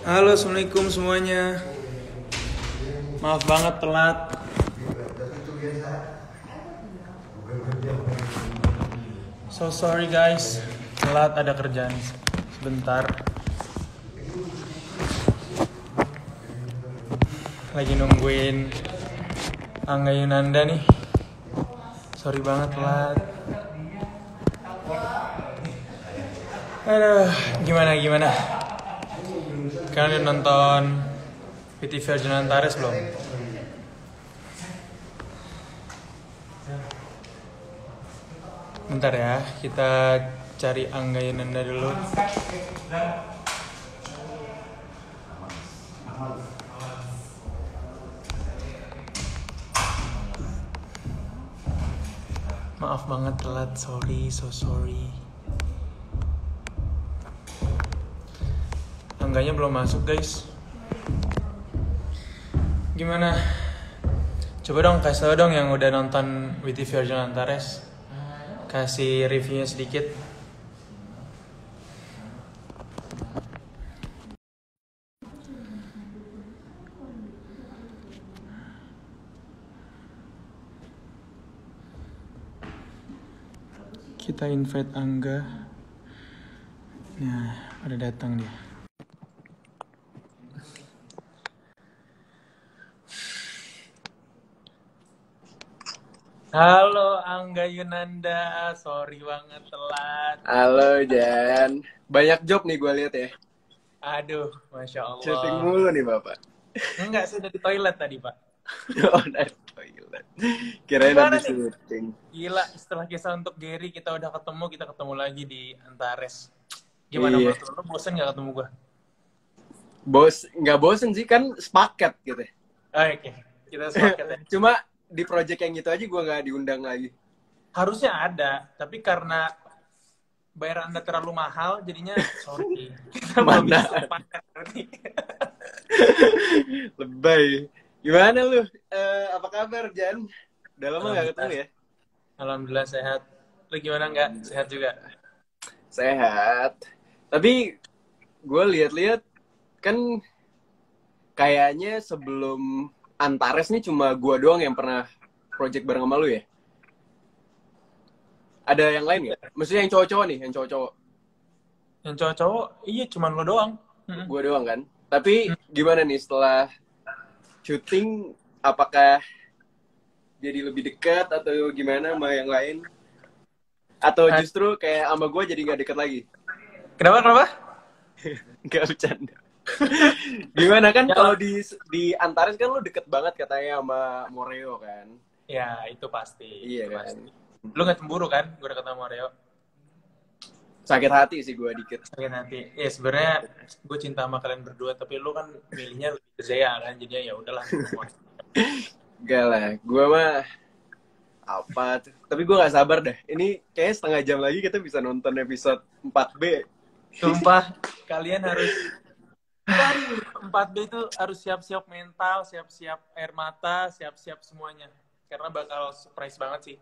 Halo, assalamualaikum semuanya. Maaf banget telat. So sorry guys, telat ada kerjaan sebentar. Lagi nungguin Angga Yunanda nih. Sorry banget telat. Aduh, gimana? Kalian udah nonton VT Virgin Antares belum? Bentar ya, kita cari Angga Yunanda dulu. Maaf banget telat, so sorry. Angganya belum masuk guys. Gimana? Coba dong kasih tau dong yang udah nonton VT Virgin Antares. Kasih reviewnya sedikit. Kita invite Angga. Nah, udah datang dia. Halo Angga Yunanda, sorry banget telat. Halo Jan, banyak job nih gue lihat ya. Aduh, Masya Allah. Syuting mulu nih Bapak. Enggak, saya dari toilet tadi Pak. Oh, dari toilet. Kirain Gimana habis nih? syuting. Gila, setelah kisah untuk Gary kita udah ketemu, kita ketemu lagi di Antares. Gimana Iya. menurut lo? Bosen gak ketemu gue? Nggak bosen sih, kan sepaket gitu. Oke, kita sepakat ya. Cuma di project yang gitu aja gue nggak diundang lagi. Harusnya ada, tapi karena bayar Anda terlalu mahal, jadinya sorry. Kita belum Mana? bisa sepakat berarti. Lebay. Gimana lu? Apa kabar Jan? Udah lama nggak ketemu ya? Alhamdulillah sehat. Lu gimana nggak? Sehat juga? Sehat. Tapi gue lihat-lihat kan kayaknya sebelum Antares nih cuma gue doang yang pernah project bareng sama lu ya? Ada yang lain nggak? Maksudnya yang cowok-cowok nih, yang cowok-cowok. Yang cowok-cowok, iya cuman lo doang. Gue doang kan? Tapi gimana nih setelah syuting, apakah jadi lebih dekat atau gimana sama yang lain? Atau justru kayak sama gue jadi nggak dekat lagi? Kenapa? Nggak bercanda. Gimana kan Ya. kalau di Antares kan lu deket banget katanya sama Moreo kan? Ya, itu pasti. Iya Itu kan? pasti. Lu gak cemburu kan? Gue udah ketemu Mario. Sakit hati sih gue dikit. Sakit hati. Ya sebenarnya gue cinta sama kalian berdua, tapi lu kan milihnya lebih ke Zea kan, jadinya ya udahlah. Gak lah, gue mah apa tuh? Tapi gue gak sabar dah. Ini kayaknya setengah jam lagi kita bisa nonton episode 4B. Sumpah, kalian harus 4B itu harus siap-siap mental, siap-siap air mata, siap-siap semuanya. Karena bakal surprise banget sih.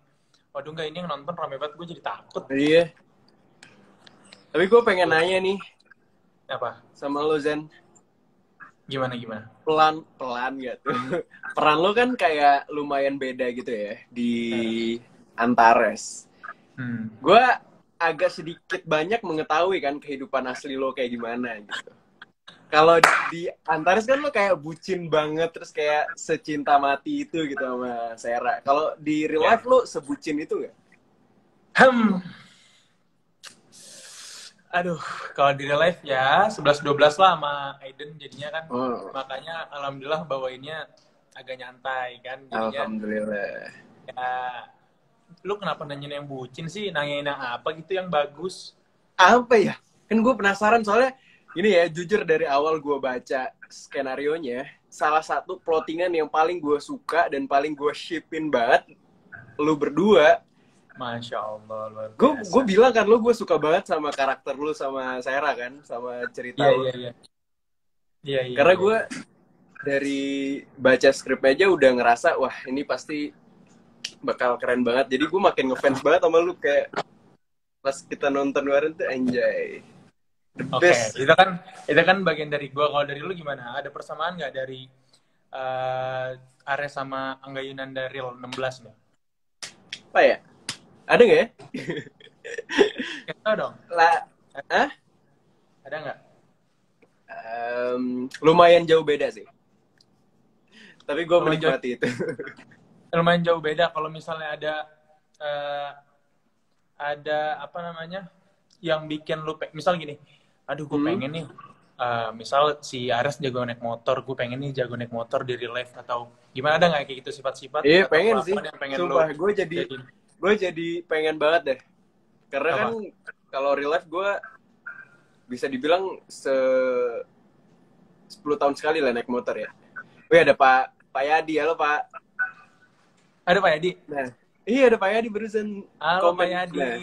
Waduh enggak, ini yang nonton rame banget, gue jadi takut. Iya. Tapi gue pengen nanya nih Apa? sama lo Zen. Gimana? Pelan gak tuh? Peran lo kan kayak lumayan beda gitu ya di Antares. Gue agak sedikit banyak mengetahui kan kehidupan asli lo kayak gimana gitu. Kalau di Antares kan lo kayak bucin banget, terus kayak secinta mati itu gitu sama Sera. Kalau di real life lo sebucin itu gak? Aduh, kalau di real life ya 11-12 lah sama Aiden jadinya kan. Makanya alhamdulillah bawainnya agak nyantai kan. Jadinya, alhamdulillah. Ya, lu kenapa nanyain yang bucin sih? Nanyain yang apa gitu yang bagus? Apa ya? Kan gue penasaran soalnya ini ya, jujur dari awal gue baca skenarionya, salah satu plottingan yang paling gue suka dan paling gue shipin banget lu berdua. Masya Allah, luar biasa. Gue bilang kan gue suka banget sama karakter lu sama Sera kan, sama cerita lu. Iya. Karena gue dari baca skrip aja udah ngerasa wah ini pasti bakal keren banget. Jadi gue makin ngefans banget sama lu, kayak pas kita nonton kemarin tuh anjay. The Oke, best. itu kan bagian dari gue. Kalau dari lu gimana? Ada persamaan nggak dari Ares sama Angga Yunanda Real 16 nih? Apa ya? Ada nggak ya? Kita dong. Lah, ah? Ada nggak? Lumayan jauh beda sih. Tapi gue Lumayan menikmati itu. Lumayan jauh beda. Kalau misalnya ada apa namanya yang bikin lu misal gini, aduh gue pengen nih, misal si Ares jago naik motor, gue pengen nih jago naik motor di real life, atau gimana, ada nggak kayak gitu sifat-sifat Iya atau pengen sih. kelakuan yang pengen Sumpah, lu gue jadi pengen banget deh. Karena apa? kan kalau real life gue bisa dibilang 10 tahun sekali lah naik motor ya. Wih ada Pak Yadi, halo Pak. Ada Pak Yadi. Nah, iya ada Pak Yadi barusan Halo komen. Pak Yadi. Nah,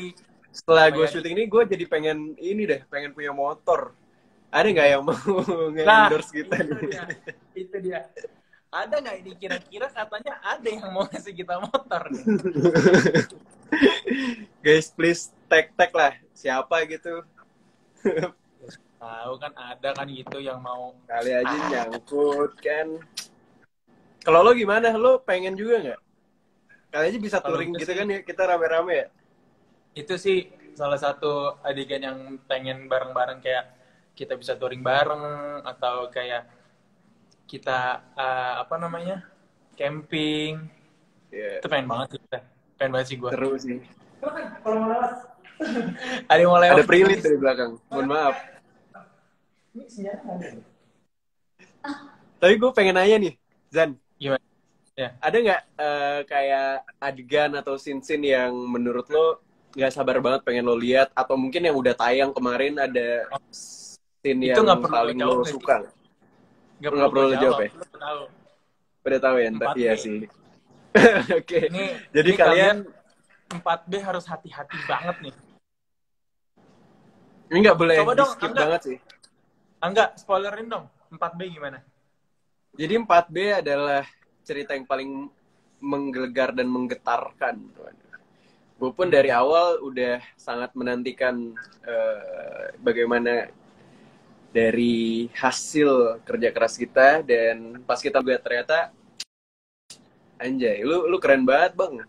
setelah Pak gue Yadi. syuting ini gue jadi pengen punya motor. Ada nggak yang mau nge-endorse kita? Itu dia. Ada nggak ini kira-kira katanya ada yang mau ngasih kita motor nih? Guys please tag lah siapa gitu. Tahu kan ada kan gitu yang mau. Kali aja nyangkut kan. Kalau lo gimana? Lo pengen juga nggak? Kali aja bisa touring gitu kan ya, kita rame-rame ya? Itu sih salah satu adegan yang pengen bareng-bareng, kayak kita bisa touring bareng, atau kayak kita apa namanya, camping. Yeah. Itu pengen banget sih kita. Pengen banget sih gue. Seru sih. Kalau mau lewat. Ada yang mau lewat. Ada Prilly dari belakang. Mohon maaf. Ini sinyalnya nggak ada. Tapi gue pengen nanya nih, Zan. Gimana? Ya. Ada nggak kayak adegan atau scene-scene yang menurut lo nggak sabar banget pengen lo lihat, atau mungkin yang udah tayang kemarin ada scene itu yang perlu paling lo suka? Nggak perlu lo jawab ya? Tahu. Udah tahu ya? Iya sih. Oke. Jadi ini kalian 4B harus hati-hati banget nih. Ini nggak boleh Coba dong, di-skip banget sih. Enggak, spoilerin dong. 4B gimana? Jadi 4B adalah cerita yang paling menggelegar dan menggetarkan. Gue pun dari awal udah sangat menantikan bagaimana dari hasil kerja keras kita, dan pas kita lihat ternyata anjay, lu keren banget bang.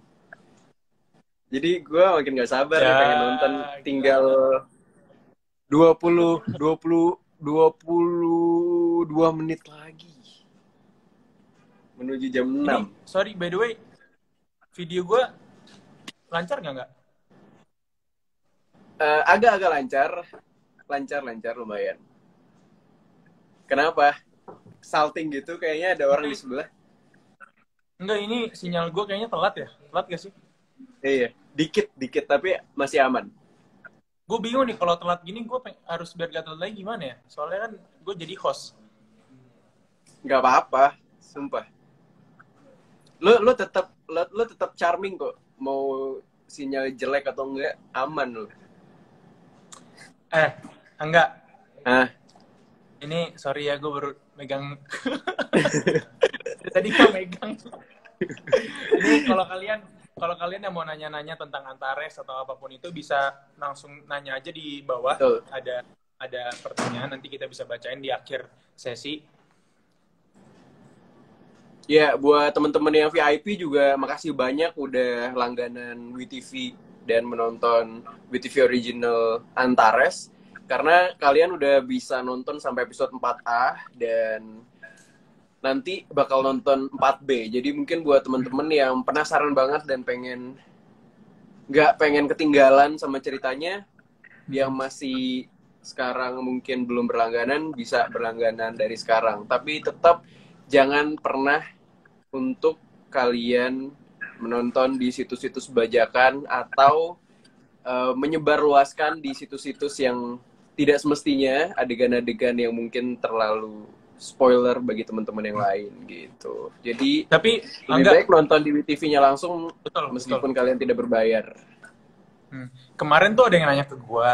Jadi gue makin gak sabar nih pengen nonton. Tinggal 22 menit lagi menuju jam 6. Ini, sorry, by the way, video gue lancar nggak? Agak-agak lancar lumayan. Kenapa? Salting gitu, kayaknya ada orang di sebelah. Enggak, ini sinyal gue kayaknya telat ya? Telat gak sih? Iya, dikit, tapi masih aman. Gue bingung nih, kalau telat gini gue harus biar gak telat lagi gimana ya? Soalnya kan gue jadi host. Gak apa-apa, sumpah. Lo tetap charming kok. Mau sinyal jelek atau enggak, aman lo. Enggak. Ini sorry ya, gue baru megang. Tadi gue megang. Ini kalau kalian yang mau nanya-nanya tentang Antares atau apapun itu, bisa langsung nanya aja di bawah. Betul. Ada pertanyaan, nanti kita bisa bacain di akhir sesi. Ya, buat teman-teman yang VIP juga makasih banyak udah langganan WeTV dan menonton WeTV Original Antares. Karena kalian udah bisa nonton sampai episode 4A dan nanti bakal nonton 4B. Jadi mungkin buat teman-teman yang penasaran banget dan nggak pengen ketinggalan sama ceritanya, yang masih sekarang mungkin belum berlangganan, bisa berlangganan dari sekarang. Tapi tetap jangan pernah untuk kalian menonton di situs-situs bajakan atau menyebarluaskan di situs-situs yang tidak semestinya, adegan-adegan yang mungkin terlalu spoiler bagi teman-teman yang lain gitu. Jadi tapi lebih baik nonton di WeTV-nya langsung, meskipun kalian tidak berbayar. Kemarin tuh ada yang nanya ke gue,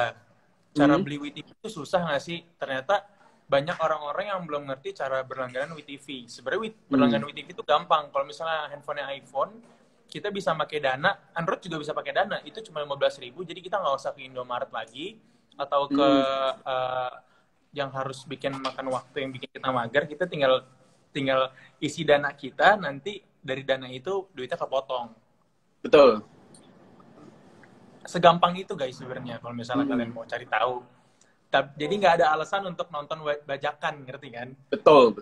cara beli WeTV itu susah nggak sih? Ternyata banyak orang-orang yang belum ngerti cara berlangganan WeTV. Sebenarnya berlangganan WeTV itu gampang. Kalau misalnya handphonenya iPhone, kita bisa pakai Dana. Android juga bisa pakai Dana. Itu cuma 15.000, jadi kita nggak usah ke Indomaret lagi. atau ke yang harus bikin makan waktu yang bikin kita mager, kita tinggal isi dana kita, nanti dari dana itu duitnya kepotong. Betul. Segampang itu guys sebenarnya kalau misalnya kalian mau cari tahu. Jadi nggak ada alasan untuk nonton bajakan, ngerti kan? Betul.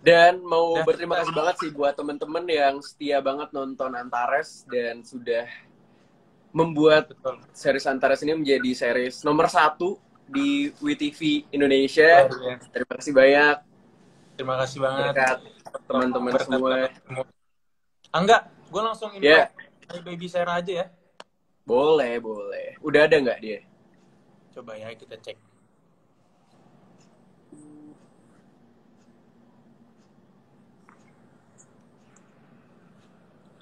Dan mau berterima kasih banget sih buat temen-temen yang setia banget nonton Antares dan sudah membuat series Antares ini menjadi series nomor 1 di WeTV Indonesia. Terima kasih banyak. Terima kasih banget teman-teman semua. Enggak, gue langsung invite Baby Sarah aja ya. Boleh. Udah ada nggak dia? Coba ya kita cek.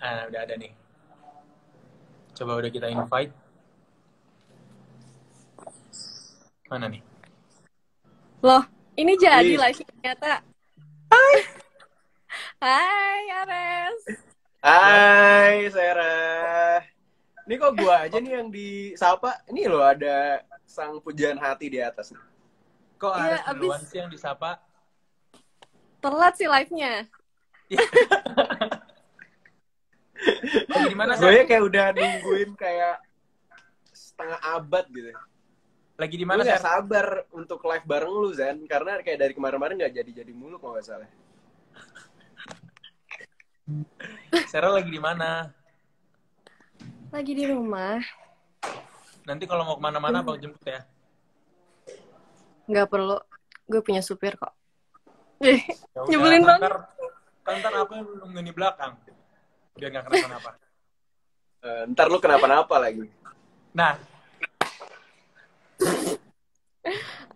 Udah ada nih. Coba udah kita invite. Mana nih? Loh, ini jadi live ternyata. Hai Ares. Hai Sarah. Ini kok gua aja nih yang disapa? Ini loh ada sang pujaan hati di atas. Kok Ares duluan sih yang disapa? Telat sih live-nya. Lagi di mana? Gue kayak udah nungguin kayak setengah abad gitu. Lagi di mana? Gue gak sabar untuk live bareng lu, Zan. Karena kayak dari kemarin-kemarin gak jadi mulu kalau gak salah. Sarah lagi di mana? Lagi di rumah. Nanti kalau mau kemana-mana Bang jemput ya. Nggak perlu. Gue punya supir kok. Nyebelin banget. Ntar aku yang nungguin di belakang. Biar gak kenapa-napa. Ntar lu kenapa-napa lagi. Nah.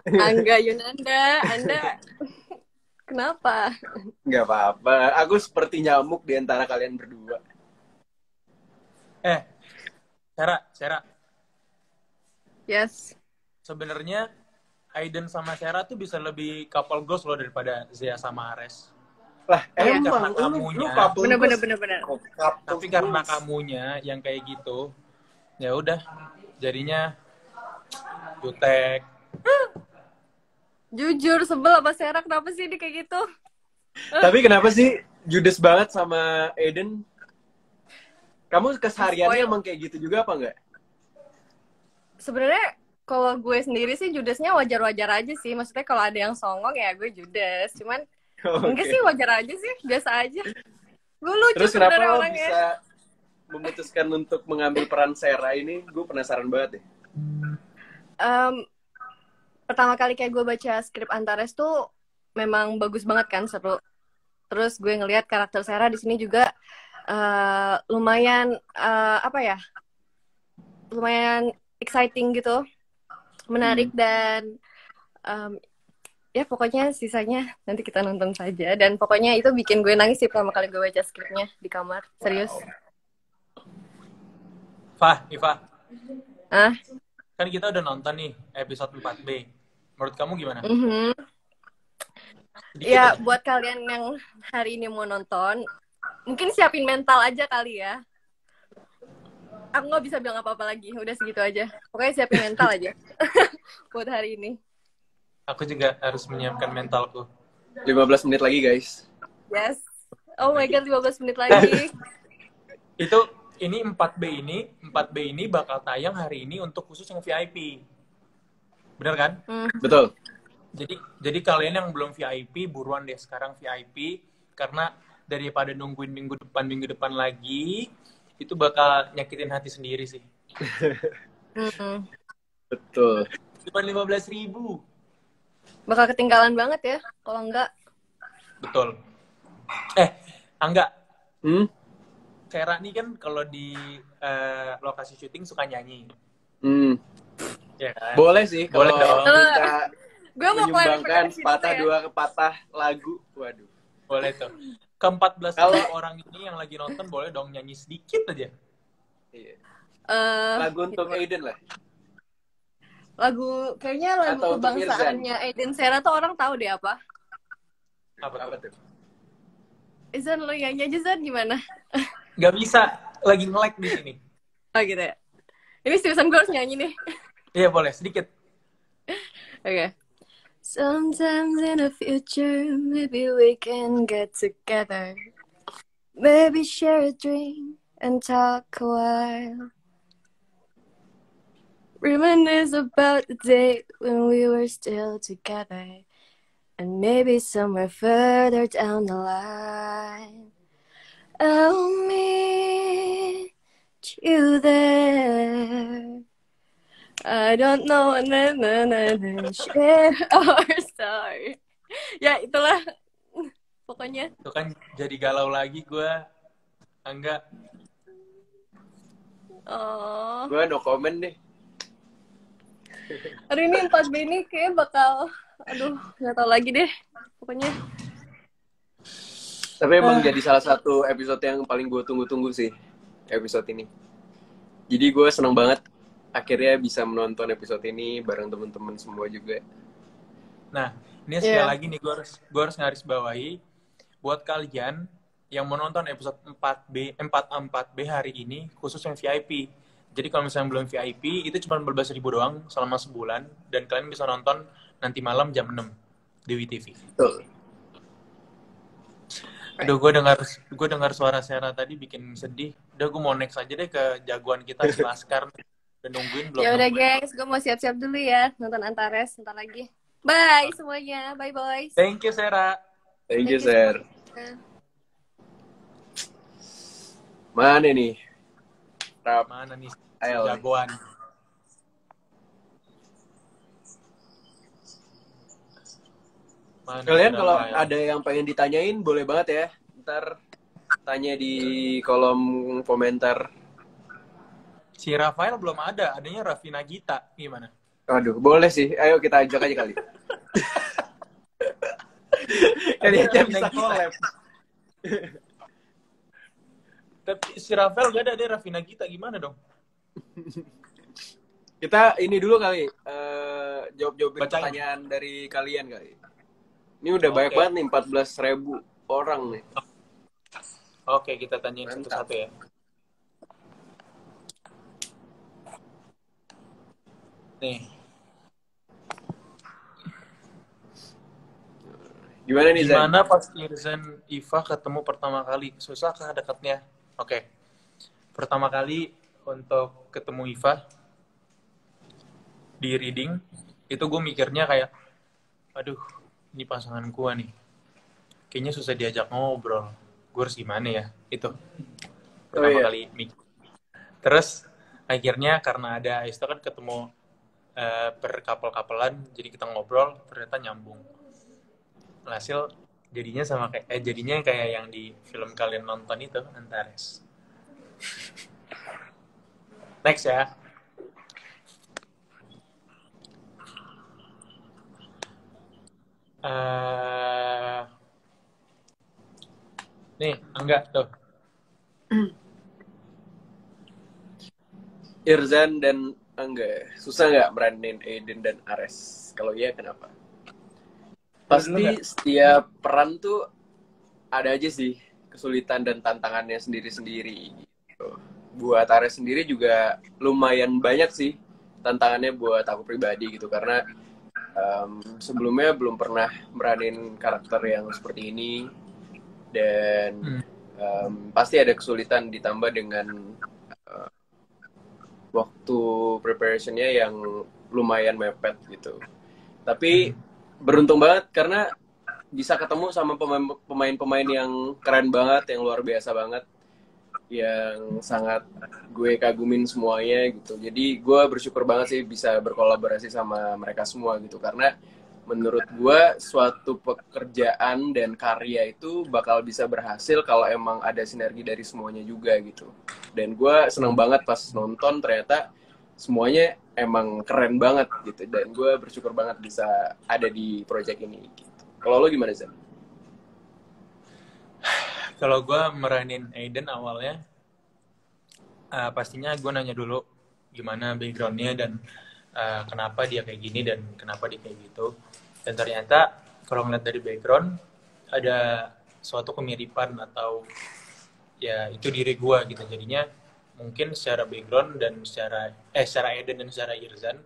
Angga Yunanda, Anda kenapa? Nggak apa-apa. Aku seperti nyamuk di antara kalian berdua. Sarah. Yes. Sebenarnya Aiden sama Sarah tuh bisa lebih couple goals loh daripada Zea sama Ares. Lah, emang kamunya. Bener. Tapi karena kamunya yang kayak gitu, ya udah jadinya jutek. Jujur sebel sama Sarah, kenapa sih dia kayak gitu? Tapi kenapa sih judes banget sama Aiden? Kamu kesehariannya emang kayak gitu juga apa enggak? Sebenarnya kalau gue sendiri sih judesnya wajar-wajar aja sih. Maksudnya kalau ada yang songong ya gue judes. Cuman enggak sih, wajar aja sih, biasa aja. Gue lucu. Terus kenapa lo orangnya bisa memutuskan untuk mengambil peran Sarah ini? Gue penasaran banget deh. Pertama kali kayak gue baca skrip Antares tuh memang bagus banget kan, seru. Terus gue ngelihat karakter Sarah di sini juga lumayan lumayan exciting gitu, menarik dan ya pokoknya sisanya nanti kita nonton saja. Dan pokoknya itu bikin gue nangis sih pertama kali gue baca skripnya di kamar, serius. Iva. Kan kita udah nonton nih episode 4B. Menurut kamu gimana? Ya, buat kalian yang hari ini mau nonton, mungkin siapin mental aja kali ya. Aku nggak bisa bilang apa-apa lagi, udah segitu aja. Pokoknya siapin mental aja buat hari ini. Aku juga harus menyiapkan mentalku. 15 menit lagi, guys. Yes. Oh my God, 15 menit lagi. Ini 4B ini bakal tayang hari ini untuk khusus yang VIP. Bener kan? Betul. Jadi kalian yang belum VIP, buruan deh sekarang VIP. Karena daripada nungguin minggu depan lagi, itu bakal nyakitin hati sendiri sih. Betul. Cuma 15.000. Bakal ketinggalan banget ya, kalau enggak. Betul. Enggak. Sarah nih kan kalau di lokasi syuting suka nyanyi. Ya kan? Boleh sih kalau kita gue mau menyumbangkan dua patah lagu. Waduh. Boleh tuh. Ke-14 orang ini yang lagi nonton boleh dong nyanyi sedikit aja. Iya. Lagu untuk Aiden lah. Kayaknya lagu kebangsaannya Aiden Sarah tuh orang tahu deh apa. Apa tuh? Izan, lo nyanyi aja, Zan, gimana? Gak bisa, lagi nge-lag di sini. Oh gitu ya. Ini seriusan gue harus nyanyi nih. Iya boleh sedikit. Okay. Sometimes in the future, maybe we can get together. Maybe share a drink and talk a while. Reminisce about the day when we were still together. And maybe somewhere further down the line, I'll meet you there. I don't know, share our story. Ya itulah pokoknya. Itu kan jadi galau lagi gue, Angga. Oh. Gue no comment deh. Hari ini 4B ini kayak bakal, aduh nggak tahu lagi deh. Pokoknya. Tapi emang jadi salah satu episode yang paling gue tunggu-tunggu sih, episode ini. Jadi gue seneng banget akhirnya bisa menonton episode ini bareng teman-teman semua juga. Nah, ini sekali lagi nih gue harus ngaris bawahi buat kalian yang mau nonton episode 4A4B hari ini, khusus yang VIP. Jadi kalau misalnya belum VIP, itu cuma 14.000 doang selama sebulan, dan kalian bisa nonton nanti malam jam 6 di WTV. Betul. Aduh, gue dengar suara Sarah tadi bikin sedih. Udah gue mau next aja deh ke jagoan kita, si Laskar. Udah nungguin belum? Ya udah gengs, gue mau siap-siap dulu ya nonton Antares ntar lagi. Bye semuanya, bye boys. Thank you Sarah. Thank you, Sir. Mana nih? Mana nih Ayo. jagoan? Mana Kalian kalau ada yang pengen ditanyain boleh banget ya. Ntar tanya di kolom komentar. Si Rafael belum ada, adanya Raffi Nagita. Gimana? Aduh, boleh sih. Ayo kita ajak aja kali. Kalian bisa collab. Tapi si Rafael gak ada, Raffi Nagita. Gimana dong? Kita ini dulu kali. Jawab-jawabin Bacain. pertanyaan dari kalian kali. Ini udah banyak banget nih, 14.000 orang nih. Oke, kita tanyain Mantap. satu-satu ya. Nih, Gimana nih, Zan? gimana pas Irzan Iva ketemu pertama kali? Susah kah dekatnya? Oke. Pertama kali untuk ketemu Iva di reading, itu gue mikirnya kayak, aduh, ini pasangan gue nih. Kayaknya susah diajak ngobrol. Gue harus gimana ya? Itu. Pertama kali mikir. Terus, akhirnya karena ada itu kan ketemu berkapel-kapelan, jadi kita ngobrol, ternyata nyambung. Hasil jadinya kayak yang di film kalian nonton itu, Antares. Next ya. Nih, enggak tuh. Irzan dan Angga, susah nggak meranin Aiden dan Ares? Kalau iya, kenapa? Pasti setiap peran tuh ada aja sih kesulitan dan tantangannya sendiri-sendiri. Gitu. Buat Ares sendiri juga lumayan banyak sih tantangannya buat aku pribadi gitu, karena sebelumnya belum pernah meranin karakter yang seperti ini, dan pasti ada kesulitan ditambah dengan waktu preparationnya yang lumayan mepet gitu. Tapi beruntung banget karena bisa ketemu sama pemain-pemain yang keren banget, yang luar biasa banget, yang sangat gue kagumin semuanya gitu. Jadi gue bersyukur banget sih bisa berkolaborasi sama mereka semua gitu, karena menurut gue suatu pekerjaan dan karya itu bakal bisa berhasil kalau emang ada sinergi dari semuanya juga gitu. Dan gue seneng banget pas nonton, ternyata semuanya emang keren banget gitu, dan gue bersyukur banget bisa ada di project ini gitu. Kalau lo gimana, Zan? Kalau gue meranin Aiden awalnya, pastinya gue nanya dulu gimana background-nya dan kenapa dia kayak gini dan kenapa dia kayak gitu. Dan ternyata kalau ngeliat dari background ada suatu kemiripan atau ya itu diri gue gitu. Jadinya mungkin secara background dan secara Aiden dan secara Irzan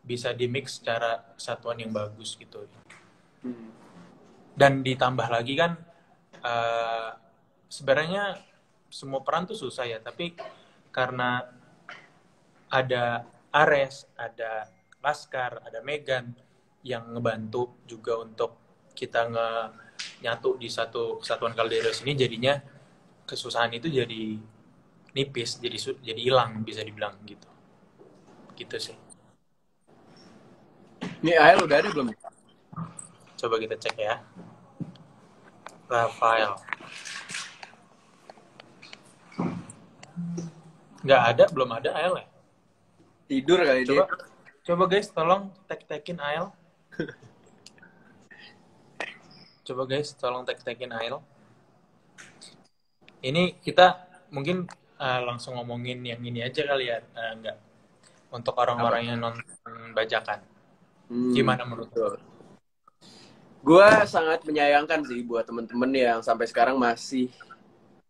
bisa di-mix secara kesatuan yang bagus gitu. Dan ditambah lagi kan sebenarnya semua peran tuh susah ya, tapi karena ada Ares, ada Laskar, ada Megan yang ngebantu juga untuk kita nyatu di satu kesatuan Calderios ini, jadinya kesusahan itu jadi nipis, jadi hilang bisa dibilang gitu. Gitu sih. Ini AL udah ada belum? Coba kita cek ya. Rafael. Nggak ada, belum ada AL ya? Tidur kali dia. Coba guys, tolong tag-tagin AL. Coba guys, tolong tag-tagin AL. Ini kita mungkin langsung ngomongin yang ini aja kali ya. Enggak. Untuk orang-orang yang nonton bajakan. Gimana menurut lo? Gue sangat menyayangkan sih buat temen-temen yang sampai sekarang masih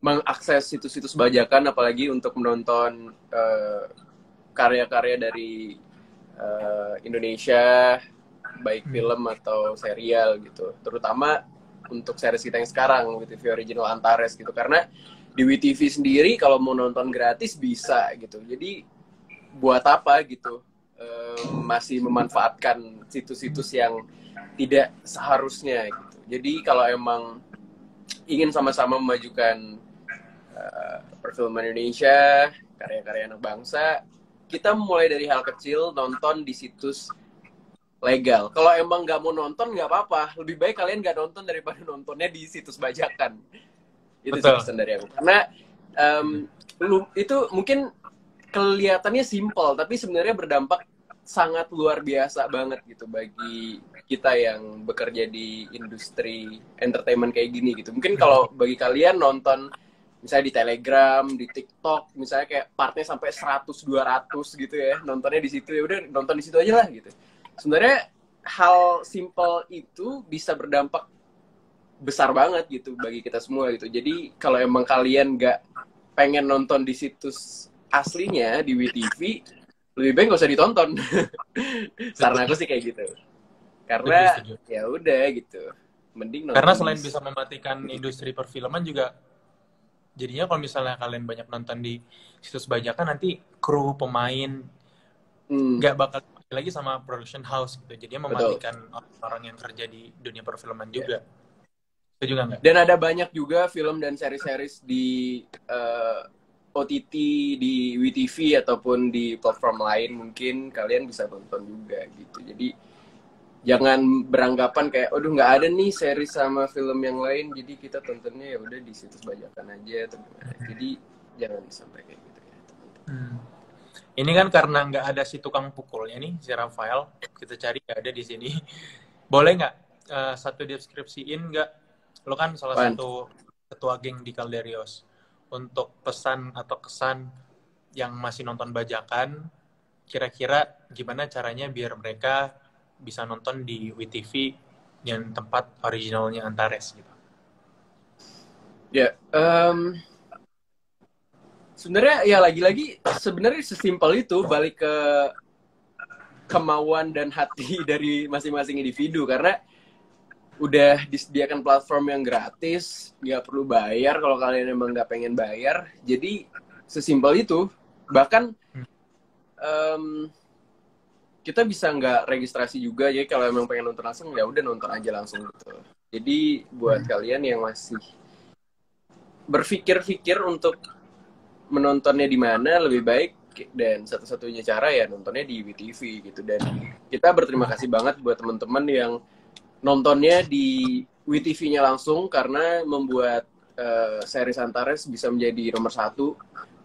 mengakses situs-situs bajakan, apalagi untuk menonton karya-karya dari Indonesia, baik film atau serial gitu. Terutama untuk series kita yang sekarang, WeTV Original Antares gitu. Karena di WeTV sendiri kalau mau nonton gratis bisa gitu. Jadi buat apa gitu masih memanfaatkan situs-situs yang tidak seharusnya gitu. Jadi kalau emang ingin sama-sama memajukan perfilman Indonesia, karya-karya anak bangsa, kita mulai dari hal kecil, nonton di situs legal. Kalau emang nggak mau nonton, nggak apa-apa. Lebih baik kalian nggak nonton daripada nontonnya di situs bajakan. Itu sih pesan dari aku. Karena itu mungkin kelihatannya simple, tapi sebenarnya berdampak sangat luar biasa banget gitu bagi kita yang bekerja di industri entertainment kayak gini gitu. Mungkin kalau bagi kalian nonton misalnya di Telegram, di TikTok, misalnya kayak partnya sampai 100-200 gitu ya, nontonnya di situ, ya udah nonton di situ aja lah gitu. Sebenarnya hal simple itu bisa berdampak besar banget gitu bagi kita semua gitu. Jadi kalau emang kalian nggak pengen nonton di situs aslinya di WeTV, lebih baik nggak usah ditonton. Saran aku sih kayak gitu. Karena ya udah gitu, mending nonton. Karena selain bisa mematikan industri perfilman juga, jadinya kalau misalnya kalian banyak nonton di situs bajakan, nanti kru, pemain nggak bakal lagi sama production house gitu. Jadinya mematikan orang yang kerja di dunia perfilman juga. Itu juga nggak? Dan ada banyak juga film dan seri-series di OTT, di WeTV ataupun di platform lain, mungkin kalian bisa tonton juga gitu. Jadi jangan beranggapan kayak, aduh nggak ada nih series sama film yang lain, jadi kita tontonnya ya udah di situs bajakan aja atau gimana. Jadi jangan sampai kayak gitu ya, teman-teman. Ini kan karena nggak ada si tukang pukulnya nih, si Rafael, kita cari nggak ada di sini. Boleh nggak satu deskripsiin nggak? Lo kan salah satu ketua geng di Calderios. Untuk pesan atau kesan yang masih nonton bajakan, kira-kira gimana caranya biar mereka bisa nonton di WeTV yang tempat originalnya Antares gitu? Ya, sebenarnya ya lagi-lagi sebenarnya sesimpel itu, balik ke kemauan dan hati dari masing-masing individu. Karena udah disediakan platform yang gratis, nggak perlu bayar kalau kalian emang nggak pengen bayar. Jadi sesimpel itu. Bahkan kita bisa nggak registrasi juga, jadi kalau emang pengen nonton langsung ya udah nonton aja langsung gitu. Jadi buat kalian yang masih berpikir-pikir untuk menontonnya di mana, lebih baik dan satu-satunya cara ya nontonnya di WeTV gitu. Dan kita berterima kasih banget buat teman-teman yang nontonnya di WeTV-nya langsung, karena membuat series Antares bisa menjadi nomor 1,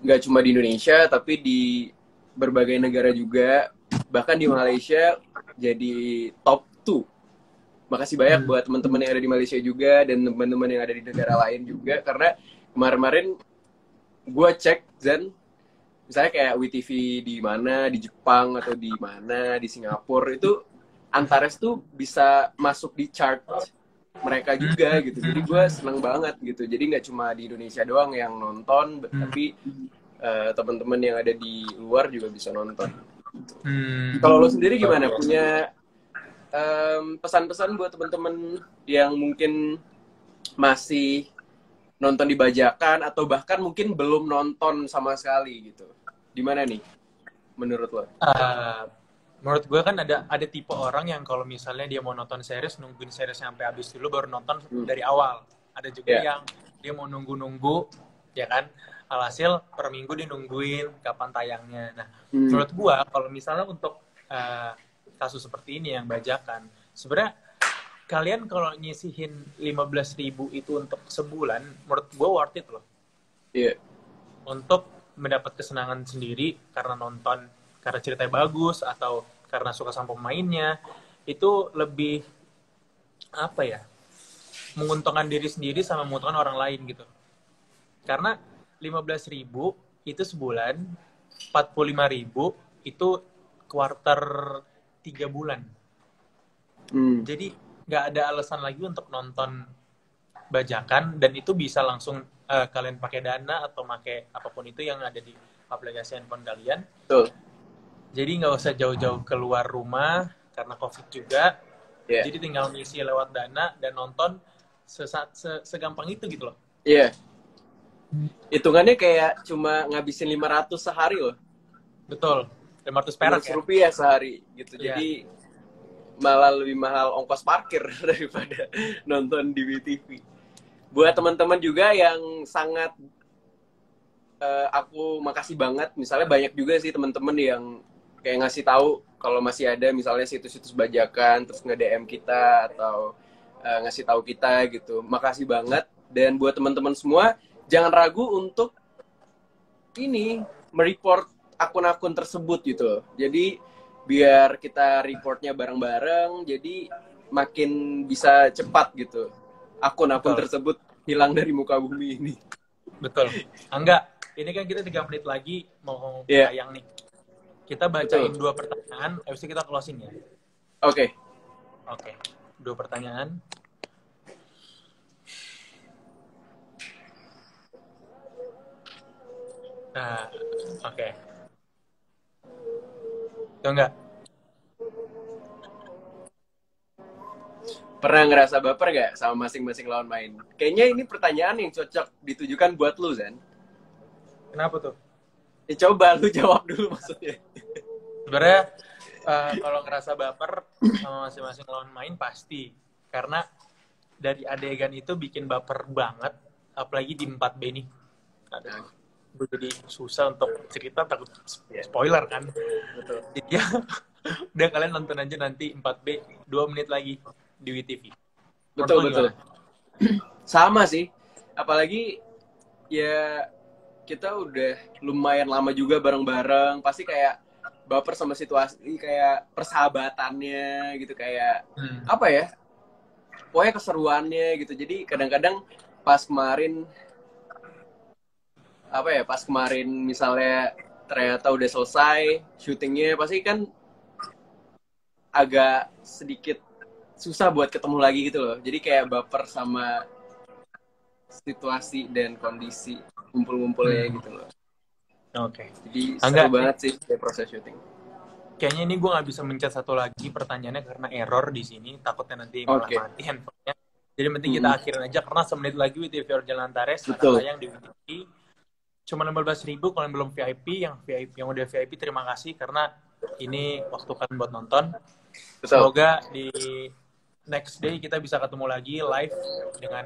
nggak cuma di Indonesia tapi di berbagai negara juga, bahkan di Malaysia jadi top 2. Makasih banyak buat teman-teman yang ada di Malaysia juga dan teman-teman yang ada di negara lain juga, karena kemarin-kemarin gue cek dan misalnya kayak WeTV di mana, di Jepang atau di mana, di Singapura, itu Antares tuh bisa masuk di chart mereka juga gitu. Jadi gue seneng banget gitu. Jadi nggak cuma di Indonesia doang yang nonton, tapi teman-teman yang ada di luar juga bisa nonton. Kalau lo sendiri gimana? Punya pesan-pesan buat teman-teman yang mungkin masih nonton di bajakan atau bahkan mungkin belum nonton sama sekali gitu? Gimana nih menurut lo? Menurut gue kan ada tipe orang yang kalau misalnya dia mau nonton series, nungguin series sampai habis dulu baru nonton dari awal. Ada juga yang dia mau nunggu-nunggu, ya kan? Alhasil per minggu dia nungguin kapan tayangnya. Nah, menurut gue kalau misalnya untuk kasus seperti ini yang bajakan, sebenarnya kalian kalau nyisihin 15.000 itu untuk sebulan, menurut gue worth it loh. Iya. Untuk mendapat kesenangan sendiri karena nonton, karena ceritanya bagus, atau karena suka sama pemainnya, itu lebih, apa ya, menguntungkan diri sendiri sama menguntungkan orang lain gitu. Karena 15.000 itu sebulan, 45.000 itu kuarter 3 bulan. Jadi nggak ada alasan lagi untuk nonton bajakan, dan itu bisa langsung kalian pakai Dana atau pakai apapun itu yang ada di aplikasi handphone kalian. Betul. Jadi nggak usah jauh-jauh keluar rumah karena COVID juga. Jadi tinggal ngisi lewat Dana dan nonton segampang itu gitu loh. Iya. Hitungannya kayak cuma ngabisin 500 sehari loh. Betul. 500 perak ya. Rupiah sehari gitu. Jadi malah lebih mahal ongkos parkir daripada nonton di WTV. Buat teman-teman juga yang sangat aku makasih banget, misalnya banyak juga sih teman-teman yang kayak ngasih tahu kalau masih ada misalnya situs-situs bajakan, terus nge-DM kita atau ngasih tahu kita gitu. Makasih banget. Dan buat teman-teman semua, jangan ragu untuk ini mereport akun-akun tersebut gitu. Jadi biar kita reportnya bareng-bareng, jadi makin bisa cepat gitu akun-akun tersebut hilang dari muka bumi ini. Betul. Enggak, ini kan kita 3 menit lagi mau tayang nih. Kita bacain 2 pertanyaan, habis itu kita closing ya. Oke. 2 pertanyaan. Nah, oke. Tuh enggak? Pernah ngerasa baper gak sama masing-masing lawan main? Kayaknya ini pertanyaan yang cocok ditujukan buat lu, Zan. Kenapa tuh? Ya coba lu jawab dulu maksudnya. Sebenarnya kalau ngerasa baper sama masing-masing lawan main pasti. Karena dari adegan itu bikin baper banget. Apalagi di 4B nih. Jadi susah untuk cerita, takut spoiler kan. Betul. Jadi ya, udah kalian nonton aja nanti 4B 2 menit lagi di WTV. Betul. Sama sih. Apalagi ya kita udah lumayan lama juga bareng-bareng. Pasti kayak baper sama situasi, kayak persahabatannya gitu, kayak apa ya? Pokoknya keseruannya gitu. Jadi kadang-kadang pas kemarin misalnya ternyata udah selesai syutingnya, pasti kan agak sedikit susah buat ketemu lagi gitu loh. Jadi kayak baper sama situasi dan kondisi ngumpul-ngumpulnya gitu loh. Oke. Jadi seru banget sih kayak proses syuting. Kayaknya ini gue nggak bisa mencet satu lagi pertanyaannya karena error di sini. Takutnya nanti malah mati handphonenya. Jadi penting kita akhirin aja karena semenit lagi WTV Original Antares akan tayang di WTV. Cuma 15.000 kalau yang belum VIP, yang udah VIP terima kasih karena ini waktu kalian buat nonton. Semoga di next day kita bisa ketemu lagi live dengan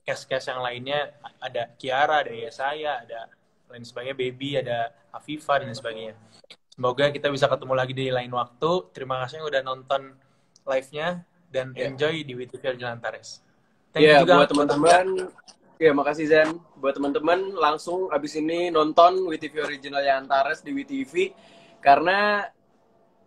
cast-cast yang lainnya. Ada Kiara, ada Yesaya, ada lain sebagainya, Baby, ada Afifa dan sebagainya. Semoga kita bisa ketemu lagi di lain waktu. Terima kasih yang udah nonton live-nya dan enjoy di WTV Original Antares. Thank you juga buat teman-teman. Ya, makasih Zen. Buat teman-teman langsung abis ini nonton WTV Original Antares di WTV karena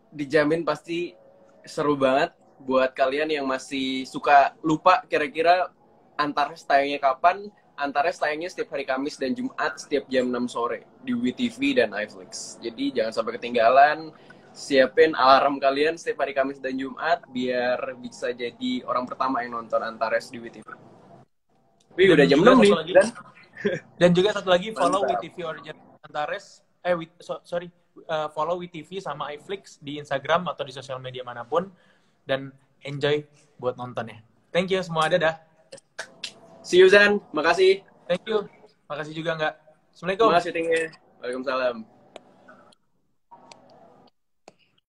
dijamin pasti seru banget. Buat kalian yang masih suka lupa kira-kira Antares tayangnya kapan, Antares tayangnya setiap hari Kamis dan Jumat setiap jam 6 sore di WTV dan iFlix. Jadi jangan sampai ketinggalan, siapin alarm kalian setiap hari Kamis dan Jumat biar bisa jadi orang pertama yang nonton Antares di WTV. Wih, udah jam 6 nih. Dan juga satu lagi, follow WTV Original Antares, follow WeTV sama iFlix di Instagram atau di sosial media manapun. Dan enjoy buat nontonnya. Thank you semua, dadah. See you, Zan. Makasih. Thank you. Makasih juga, Nggak. Assalamualaikum. Makasih, Tinggi. Waalaikumsalam.